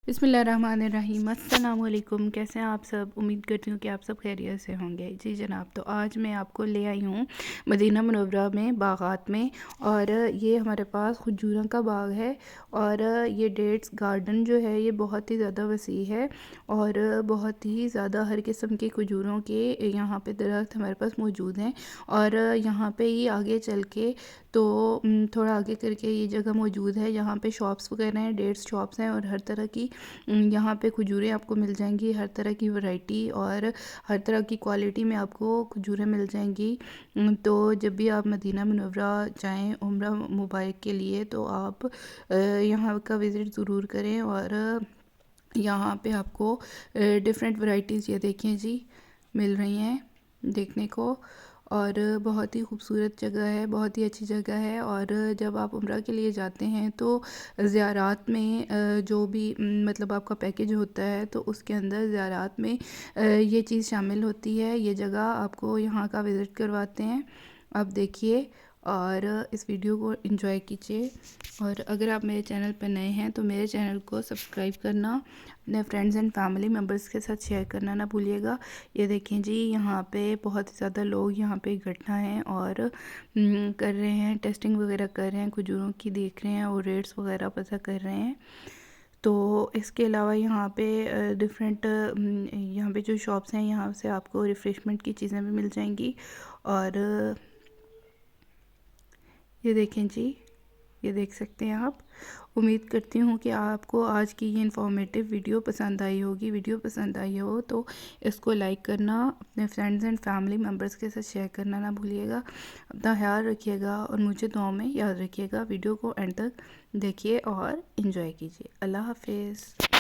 बिस्मिल्लाहिर्रहमानिर्रहीम। अस्सलाम वालेकुम। कैसे हैं आप सब? उम्मीद करती हूँ कि आप सब खैरियत से होंगे। जी जनाब, तो आज मैं आपको ले आई हूँ मदीना मुनव्वरा में बागात में, और ये हमारे पास खजूरों का बाग है। और ये डेट्स गार्डन जो है ये बहुत ही ज़्यादा वसी है, और बहुत ही ज़्यादा हर किस्म के खजूरों के यहाँ पे दरख्त हमारे पास मौजूद हैं। और यहाँ पे ही आगे चल के तो थोड़ा आगे करके ये जगह मौजूद है, यहाँ पे शॉप्स वगैरह हैं, डेट्स शॉप्स हैं, और हर तरह की यहाँ पे खजूरें आपको मिल जाएंगी। हर तरह की वैरायटी और हर तरह की क्वालिटी में आपको खजूरें मिल जाएंगी। तो जब भी आप मदीना मुनव्वरा जाएं उम्रा मुबारक के लिए, तो आप यहाँ का विज़िट ज़रूर करें। और यहाँ पे आपको डिफरेंट वैरायटीज़ ये देखें जी मिल रही हैं देखने को। और बहुत ही खूबसूरत जगह है, बहुत ही अच्छी जगह है। और जब आप उम्रा के लिए जाते हैं तो ज़ियारात में जो भी मतलब आपका पैकेज होता है, तो उसके अंदर ज़ियारात में ये चीज़ शामिल होती है। ये जगह आपको यहाँ का विज़िट करवाते हैं। आप देखिए और इस वीडियो को एंजॉय कीजिए। और अगर आप मेरे चैनल पर नए हैं तो मेरे चैनल को सब्सक्राइब करना, अपने फ्रेंड्स एंड फैमिली मेम्बर्स के साथ शेयर करना ना भूलिएगा। ये देखें जी, यहाँ पे बहुत ही ज़्यादा लोग यहाँ पे इकट्ठा हैं और कर रहे हैं, टेस्टिंग वगैरह कर रहे हैं, खजूरों की देख रहे हैं और रेट्स वगैरह पता कर रहे हैं। तो इसके अलावा यहाँ पे डिफरेंट यहाँ पे जो शॉप्स हैं, यहाँ से आपको रिफ़्रेशमेंट की चीज़ें भी मिल जाएंगी। और ये देखें जी, ये देख सकते हैं आप। उम्मीद करती हूँ कि आपको आज की ये इन्फॉर्मेटिव वीडियो पसंद आई होगी। वीडियो पसंद आई हो तो इसको लाइक करना, अपने फ्रेंड्स एंड फैमिली मेम्बर्स के साथ शेयर करना ना भूलिएगा। अपना ख्याल रखिएगा और मुझे दुआ में याद रखिएगा। वीडियो को एंड तक देखिए और इन्जॉय कीजिए। अल्लाह हाफिज़।